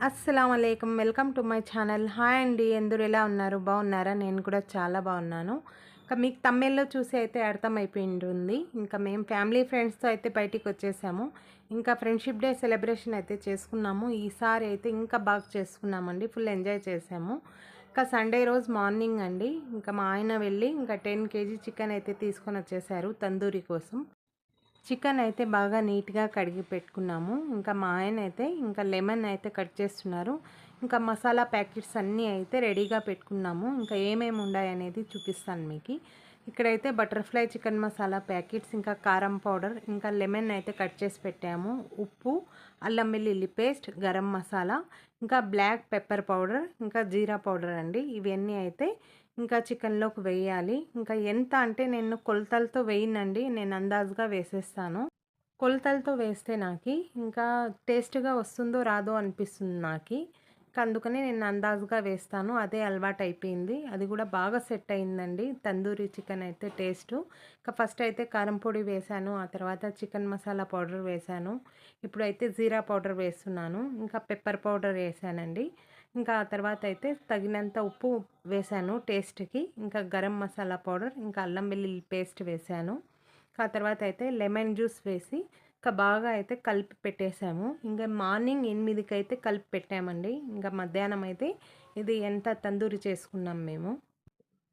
అస్సలామలైకుం. Welcome to my channel. Hi అండి. అందరూ ఎలా ఉన్నారు? బాగున్నారా? నేను కూడా చాలా బాగున్నాను. ఇంకా మీకు తమిళ్లో చూసి అయితే అర్థమైపోయి ఉంటుంది. ఇంకా మేము ఫ్యామిలీ ఫ్రెండ్స్తో అయితే బయటికి వచ్చేసాము. ఇంకా ఫ్రెండ్షిప్ డే సెలబ్రేషన్ అయితే చేసుకున్నాము. ఈసారి అయితే ఇంకా బాగా చేసుకున్నామండి. ఫుల్ ఎంజాయ్ చేసాము. ఇంకా సండే రోజు మార్నింగ్ అండి, ఇంకా మా ఆయన వెళ్ళి ఇంకా 10 kg చికెన్ అయితే తీసుకొని వచ్చేసారు తందూరి కోసం. చికెన్ అయితే బాగా నీట్‌గా కడిగి పెట్టుకున్నాము. ఇంకా మా ఆయన అయితే ఇంకా లెమన్ అయితే కట్ చేస్తున్నారు. ఇంకా మసాలా ప్యాకెట్స్ అన్నీ అయితే రెడీగా పెట్టుకున్నాము. ఇంకా ఏమేమి ఉన్నాయనేది చూపిస్తాను మీకి. ఇక్కడైతే బటర్‌ఫ్లై చికెన్ మసాలా ప్యాకెట్స్, ఇంకా కారం పౌడర్, ఇంకా లెమన్ అయితే కట్ చేసి పెట్టాము. ఉప్పు, అల్లం వెల్లుల్లి పేస్ట్, గరం మసాలా, ఇంకా బ్లాక్ పెప్పర్ పౌడర్, ఇంకా జీరా పౌడర్ అండి. ఇవన్నీ అయితే ఇంకా చికెన్‌లోకి వేయాలి. ఇంకా ఎంత అంటే నేను కొలతలతో వేయనండి. నేను అందాజుగా వేసేస్తాను. కొలతలతో వేస్తే నాకి ఇంకా టేస్ట్‌గా వస్తుందో రాదో అనిపిస్తుంది నాకి. అందుకని నేను అందాజుగా వేస్తాను. అదే అలవాటయిపోయింది. అది కూడా బాగా సెట్ అయిందండి తందూరి చికెన్ అయితే టేస్టు. ఇంకా ఫస్ట్ అయితే కారం పొడి వేశాను. ఆ తర్వాత చికెన్ మసాలా పౌడర్ వేశాను. ఇప్పుడైతే జీరా పౌడర్ వేస్తున్నాను. ఇంకా పెప్పర్ పౌడర్ వేశానండి. ఇంకా ఆ తర్వాత అయితే తగినంత ఉప్పు వేశాను టేస్ట్‌కి. ఇంకా గరం మసాలా పౌడర్, ఇంకా అల్లం వెల్లుల్లి పేస్ట్ వేశాను. ఆ తర్వాత అయితే లెమన్ జ్యూస్ వేసి ఇంకా బాగా అయితే కలిపి పెట్టేసాము. ఇంకా మార్నింగ్ 8కి అయితే కలిపి పెట్టామండి. ఇంకా మధ్యాహ్నం అయితే ఇది ఎంత తందూరి చేసుకున్నాం మేము.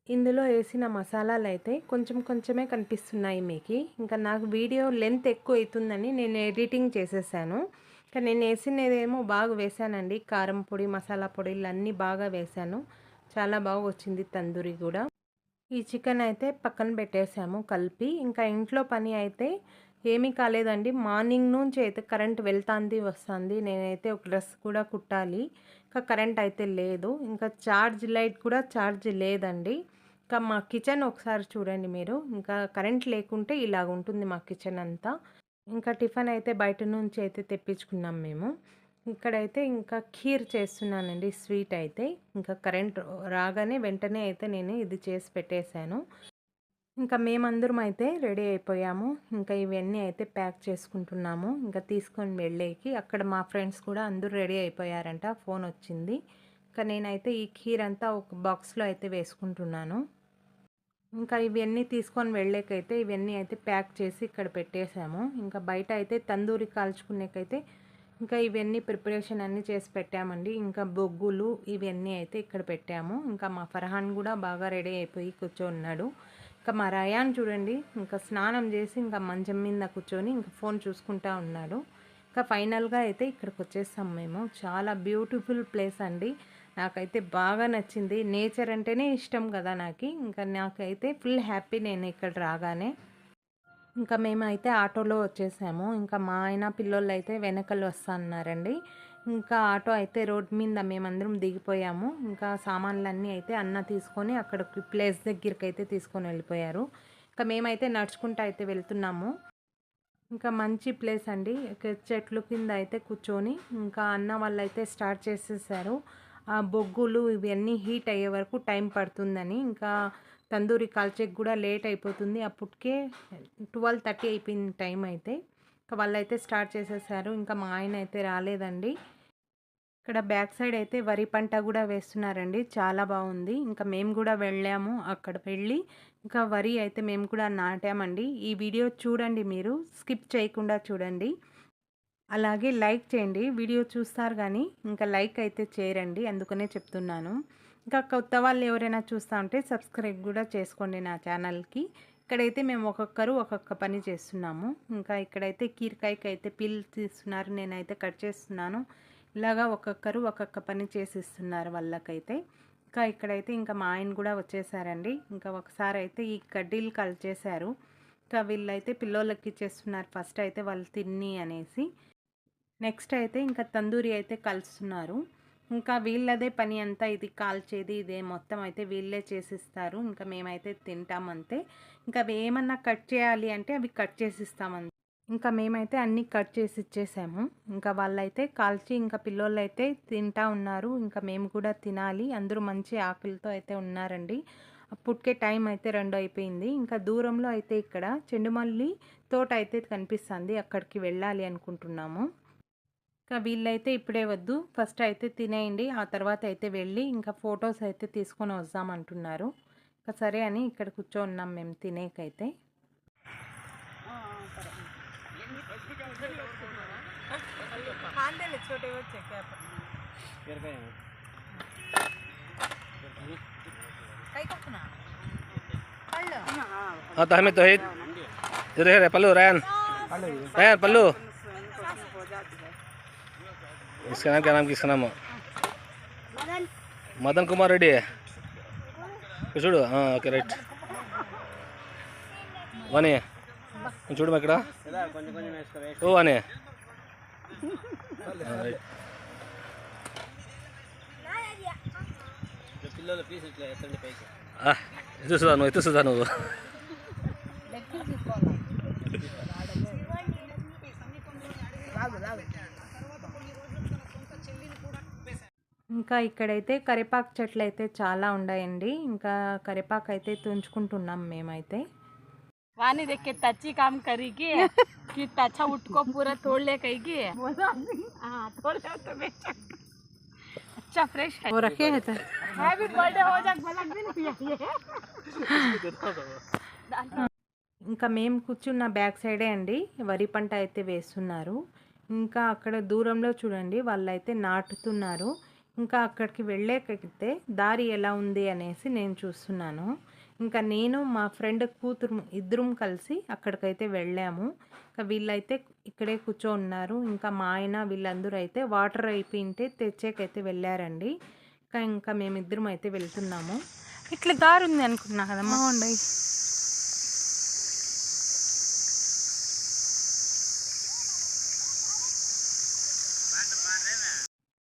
ఇందులో వేసిన మసాలాలైతే కొంచెం కొంచెమే కనిపిస్తున్నాయి మీకి. ఇంకా నాకు వీడియో లెంత్ ఎక్కువ అవుతుందని నేను ఎడిటింగ్ చేసేసాను. ఇంకా నేను వేసినదేమో బాగా వేశానండి. కారం పొడి, మసాలా పొడిలు అన్నీ బాగా వేశాను. చాలా బాగా వచ్చింది తందూరి కూడా. ఈ చికెన్ అయితే పక్కన పెట్టేసాము కలిపి. ఇంకా ఇంట్లో పని అయితే ఏమీ కాలేదండి. మార్నింగ్ నుంచి అయితే కరెంట్ వెళ్తాంది, వస్తాంది. నేనైతే ఒక డ్రెస్ కూడా కుట్టాలి. ఇంకా కరెంట్ అయితే లేదు. ఇంకా చార్జ్ లైట్ కూడా చార్జ్ లేదండి. ఇంకా మా కిచెన్ ఒకసారి చూడండి మీరు. ఇంకా కరెంట్ లేకుంటే ఇలాగుంటుంది మా కిచెన్ అంతా. ఇంకా టిఫిన్ అయితే బయట నుంచి అయితే తెప్పించుకున్నాం మేము. ఇక్కడైతే ఇంకా ఖీర్ చేస్తున్నానండి స్వీట్ అయితే. ఇంకా కరెంట్ రాగానే వెంటనే అయితే నేను ఇది చేసి పెట్టేశాను. ఇంకా మేమందరం అయితే రెడీ అయిపోయాము. ఇంకా ఇవన్నీ అయితే ప్యాక్ చేసుకుంటున్నాము. ఇంకా తీసుకొని వెళ్ళేకి. అక్కడ మా ఫ్రెండ్స్ కూడా అందరూ రెడీ అయిపోయారంట. ఫోన్ వచ్చింది. ఇంకా నేనైతే ఈ ఖీర్ అంతా ఒక బాక్స్‌లో అయితే వేసుకుంటున్నాను. ఇంకా ఇవన్నీ తీసుకొని వెళ్ళేకైతే ఇవన్నీ అయితే ప్యాక్ చేసి ఇక్కడ పెట్టేసాము. ఇంకా బయట అయితే తందూరి కాల్చుకునేకైతే ఇంకా ఇవన్నీ ప్రిపరేషన్ అన్నీ చేసి పెట్టామండి. ఇంకా బొగ్గులు ఇవన్నీ అయితే ఇక్కడ పెట్టాము. ఇంకా మా ఫర్హాన్ కూడా బాగా రెడీ అయిపోయి కూర్చోన్నాడు. ఇంకా మా రయాన్ చూడండి, ఇంకా స్నానం చేసి ఇంకా మంచం మీద కూర్చొని ఇంకా ఫోన్ చూసుకుంటా ఉన్నాడు. ఇంకా ఫైనల్గా అయితే ఇక్కడికి వచ్చేసాం మేము. చాలా బ్యూటిఫుల్ ప్లేస్ అండి. నాకైతే బాగా నచ్చింది. నేచర్ అంటేనే ఇష్టం కదా నాకు. ఇంకా నాకైతే ఫుల్ హ్యాపీ నేను ఇక్కడ రాగానే. ఇంకా మేమైతే ఆటోలో వచ్చేసాము. ఇంకా మా ఆయన పిల్లోళ్ళైతే వెనకాల వస్తా అన్నారండి. ఇంకా ఆటో అయితే రోడ్ మీద మేమందరం దిగిపోయాము. ఇంకా సామాన్లన్నీ అయితే అన్న తీసుకొని అక్కడికి ప్లేస్ దగ్గరికి తీసుకొని వెళ్ళిపోయారు. ఇంకా మేమైతే నడుచుకుంటూ అయితే వెళ్తున్నాము. ఇంకా మంచి ప్లేస్ అండి. చెట్లు కింద అయితే కూర్చొని ఇంకా అన్న వాళ్ళైతే స్టార్ట్ చేసేసారు. ఆ బొగ్గులు ఇవన్నీ హీట్ అయ్యే వరకు టైం పడుతుందని. ఇంకా తందూరి కాల్చేకి కూడా లేట్ అయిపోతుంది. అప్పటికే 12:30 అయిపోయింది టైం అయితే. ఇంకా వాళ్ళైతే స్టార్ట్ చేసేసారు. ఇంకా మా ఆయన అయితే రాలేదండి. ఇక్కడ బ్యాక్ సైడ్ అయితే వరి పంట కూడా వేస్తున్నారండి. చాలా బాగుంది. ఇంకా మేము కూడా వెళ్ళాము. అక్కడ వెళ్ళి ఇంకా వరి అయితే మేము కూడా నాటామండి. ఈ వీడియో చూడండి మీరు. స్కిప్ చేయకుండా చూడండి. అలాగే లైక్ చేయండి. వీడియో చూస్తారు కానీ ఇంకా లైక్ అయితే చేయరండి. అందుకనే చెప్తున్నాను. ఇంకా కొత్త వాళ్ళు ఎవరైనా చూస్తా ఉంటే సబ్స్క్రైబ్ కూడా చేసుకోండి నా ఛానల్‌కి. ఇక్కడైతే మేము ఒక్కొక్కరు ఒక్కొక్క పని చేస్తున్నాము. ఇంకా ఇక్కడైతే కీరకాయకి అయితే పీల్ తీస్తున్నారు. నేనైతే కట్ చేస్తున్నాను. ఇలాగా ఒక్కొక్కరు ఒక్కొక్క పని చేసిస్తున్నారు వాళ్ళకైతే. ఇంకా ఇక్కడైతే ఇంకా మా ఆయన కూడా వచ్చేసారండి. ఇంకా ఒకసారి అయితే ఈ కడ్డీలు కాల్చేశారు. ఇంకా వీళ్ళైతే పిల్లోళ్ళకి ఇచ్చేస్తున్నారు ఫస్ట్ అయితే వాళ్ళు తిని అనేసి. నెక్స్ట్ అయితే ఇంకా తందూరి అయితే కలుస్తున్నారు. ఇంకా వీళ్ళదే పని అంతా, ఇది కాల్చేది ఇదే మొత్తం అయితే వీళ్ళే చేసిస్తారు. ఇంకా మేమైతే తింటామంతే. ఇంకా అవి ఏమన్నా కట్ చేయాలి అంటే అవి కట్ చేసిస్తామంతే. ఇంకా మేమైతే అన్నీ కట్ చేసి ఇచ్చేసాము. ఇంకా వాళ్ళైతే కాల్చి ఇంకా పిల్లోళ్ళైతే తింటా ఉన్నారు. ఇంకా మేము కూడా తినాలి. అందరూ మంచి ఆకలితో అయితే ఉన్నారండి. అప్పటికే టైం అయితే 2 అయిపోయింది. ఇంకా దూరంలో అయితే ఇక్కడ చెండుమల్లి తోట అయితే కనిపిస్తుంది. అక్కడికి వెళ్ళాలి అనుకుంటున్నాము. ఇంకా వీళ్ళైతే ఇప్పుడే వద్దు, ఫస్ట్ అయితే తినేయండి, ఆ తర్వాత అయితే వెళ్ళి ఇంకా ఫొటోస్ అయితే తీసుకొని వద్దామంటున్నారు. ఇంకా సరే అని ఇక్కడ కూర్చోన్నాం మేము తినేకైతే. तो हमें तो है इधर है पल्लू रैन रैन पल्लू इसका नाम क्या नाम किसका नाम मदन कुमार रेड्डी है చూడు ఓకే రైట్ వానే చూడు ఇక్కడ ఓ వానే రైట్ పిల్లల పీస్ ఇట్లా ఎత్తండి పైకి ఎత్తుసుదా నువ్వు ఇంకా ఇక్కడైతే కరివేపాకు చెట్లు అయితే చాలా ఉన్నాయండి. ఇంకా కరివేపాకు అయితే తుంచుకుంటున్నాం మేమైతే. वानी देख के तच्ची काम करेगी कि अच्छा उठ को पूरा तोड़ ले कहेगी। हाँ तोड़ ले तो बेचा अच्छा फ्रेश है। वो रखे है हैप्पी बर्थडे हो जाए भला दिन पिए। ఇంకా మేము కూర్చున్న బ్యాక్ సైడే అండి వరి పంట అయితే వేస్తున్నారు. ఇంకా అక్కడ దూరంలో చూడండి వాళ్ళైతే నాటుతున్నారు. ఇంకా అక్కడికి వెళ్ళేకైతే దారి ఎలా ఉంది అనేసి నేను చూస్తున్నాను. ఇంకా నేను మా ఫ్రెండ్ కూతురు ఇద్దరం కలిసి అక్కడికైతే వెళ్ళాము. ఇంకా వీళ్ళైతే ఇక్కడే కూర్చో ఉన్నారు. ఇంకా మా ఆయన వీళ్ళందరూ అయితే వాటర్ అయిపోయింటే తెచ్చేకైతే వెళ్ళారండి. ఇంకా మేమిద్దరం అయితే వెళ్తున్నాము. ఇట్లా దారి ఉంది అనుకున్నా కదమ్మా. ఉండే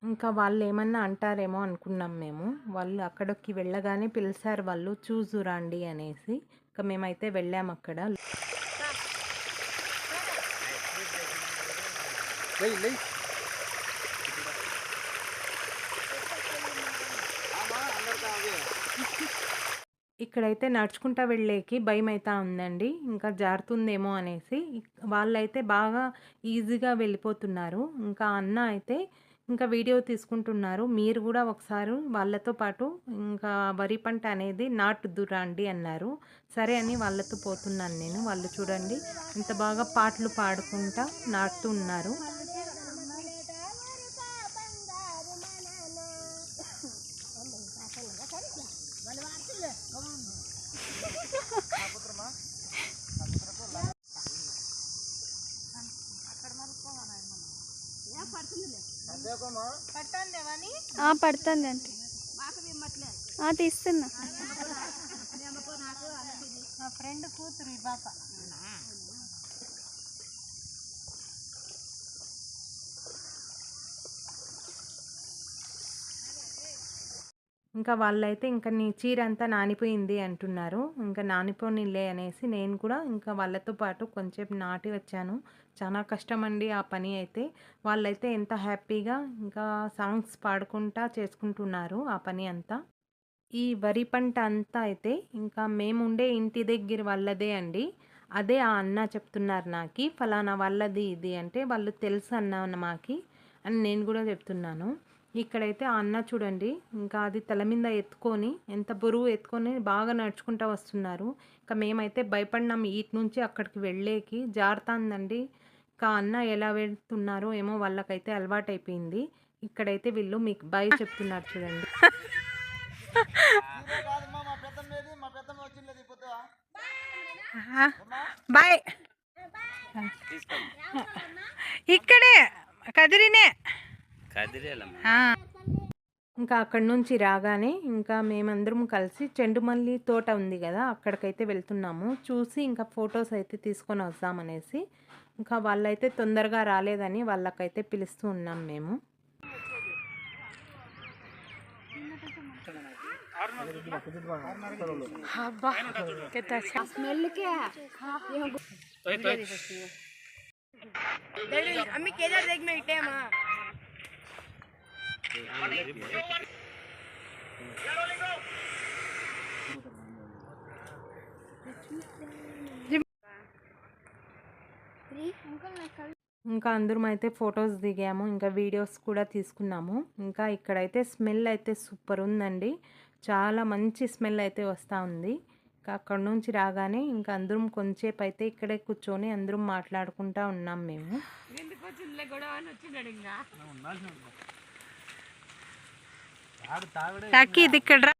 ఇంకా వాళ్ళు ఏమన్నా అంటారేమో అనుకున్నాం మేము. వాళ్ళు అక్కడికి వెళ్ళగానే పిలిచారు వాళ్ళు, చూసురండి అనేసి. ఇంకా మేమైతే వెళ్ళాము అక్కడ. ఇక్కడైతే నడుచుకుంటా వెళ్ళేకి భయం అయితే ఉందండి, ఇంకా జారుతుందేమో అనేసి. వాళ్ళైతే బాగా ఈజీగా వెళ్ళిపోతున్నారు. ఇంకా అన్న అయితే ఇంకా వీడియో తీసుకుంటున్నారు. మీరు కూడా ఒకసారి వాళ్ళతో పాటు ఇంకా వరి పంట అనేది నాటుదురండి అన్నారు. సరే అని వాళ్ళతో పోతున్నాను నేను. వాళ్ళు చూడండి ఎంత బాగా పాటలు పాడుకుంటా నాటుతూ ఉన్నారు. పడుతుంది అంటే తీస్తున్నా. మా ఫ్రెండ్ కూతురు ఈ పాప. ఇంకా వాళ్ళైతే ఇంకా నీ చీర అంతా నానిపోయింది అంటున్నారు. ఇంకా నానిపోనిలే అనేసి నేను కూడా ఇంకా వాళ్ళతో పాటు కొంచెం నాటి వచ్చాను. చాలా కష్టం అండి ఆ పని అయితే. వాళ్ళైతే ఎంత హ్యాపీగా ఇంకా సాంగ్స్ పాడుకుంటా చేసుకుంటున్నారు ఆ పని అంతా. ఈ వరి పంట అంతా అయితే ఇంకా మేముండే ఇంటి దగ్గర వాళ్ళదే అండి. అదే ఆ అన్న చెప్తున్నారు నాకు, ఫలానా వాళ్ళది ఇది అంటే. వాళ్ళు తెలుసు అన్న మాకి అని నేను కూడా చెప్తున్నాను. ఇక్కడైతే ఆ అన్న చూడండి ఇంకా అది తల మీద ఎత్తుకొని, ఎంత బరువు ఎత్తుకొని బాగా నడుచుకుంటూ వస్తున్నారు. ఇంకా మేమైతే భయపడినాం ఇటు నుంచి అక్కడికి వెళ్ళేకి. జారుతుందండి. ఇంకా అన్న ఎలా వెళ్తున్నారో ఏమో, వాళ్ళకైతే అలవాటు అయిపోయింది. ఇక్కడైతే వీళ్ళు మీకు బాయ్ చెప్తున్నారు చూడండి. బాయ్. ఇక్కడే కదిరినే. ఇంకా అక్కడి నుంచి రాగానే ఇంకా మేమందరం కలిసి చెండుమల్లి తోట ఉంది కదా, అక్కడికైతే వెళ్తున్నాము. చూసి ఇంకా ఫొటోస్ అయితే తీసుకొని వద్దామనేసి. ఇంకా వాళ్ళైతే తొందరగా రాలేదని వాళ్ళకైతే పిలుస్తూ ఉన్నాం మేము. अम्मी केदार देख में इटे मां ఇంకా అందరం అయితే ఫొటోస్ దిగాము, ఇంకా వీడియోస్ కూడా తీసుకున్నాము. ఇంకా ఇక్కడైతే స్మెల్ అయితే సూపర్ ఉందండి, చాలా మంచి స్మెల్ అయితే వస్తూ ఉంది. ఇంకా అక్కడ నుంచి రాగానే ఇంకా అందరం కొంచెంసేపు అయితే ఇక్కడే కూర్చొని అందరం మాట్లాడుకుంటూ ఉన్నాం మేము. ఇది ఇక్కడ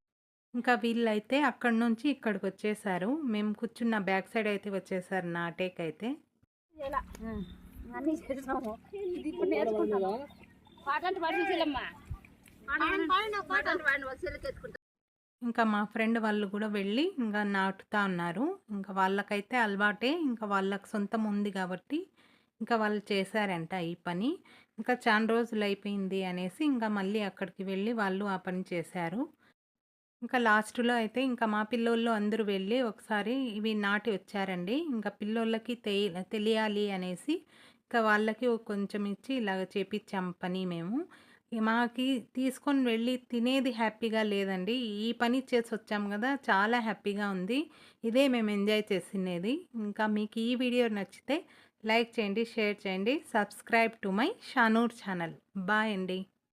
ఇంకా వీళ్ళైతే అక్కడ నుంచి ఇక్కడికి వచ్చేసారు. మేము కూర్చున్న బ్యాక్ సైడ్ అయితే వచ్చేసారు నాటేకైతే. ఇంకా మా ఫ్రెండ్ వాళ్ళు కూడా వెళ్ళి ఇంకా నాటుతా ఉన్నారు. ఇంకా వాళ్ళకైతే అలవాటే, ఇంకా వాళ్ళకి సొంతం ఉంది కాబట్టి ఇంకా వాళ్ళు చేశారంట ఈ పని. ఇంకా చాలా రోజులు అయిపోయింది అనేసి ఇంకా మళ్ళీ అక్కడికి వెళ్ళి వాళ్ళు ఆ పని చేశారు. ఇంకా లాస్ట్లో అయితే ఇంకా మా పిల్లోళ్ళు అందరూ వెళ్ళి ఒకసారి ఇవి నాటి వచ్చారండి. ఇంకా పిల్లోళ్ళకి తెలియాలి అనేసి ఇంకా వాళ్ళకి కొంచెం ఇచ్చి ఇలాగ చేపించాం పని మేము. మాకి తీసుకొని వెళ్ళి తినేది హ్యాపీగా లేదండి, ఈ పని చేసి వచ్చాం కదా, చాలా హ్యాపీగా ఉంది. ఇదే మేము ఎంజాయ్ చేసినది. ఇంకా మీకు ఈ వీడియో నచ్చితే లైక్ చేయండి, షేర్ చేయండి, subscribe to my Shanoor channel. Bye అండి.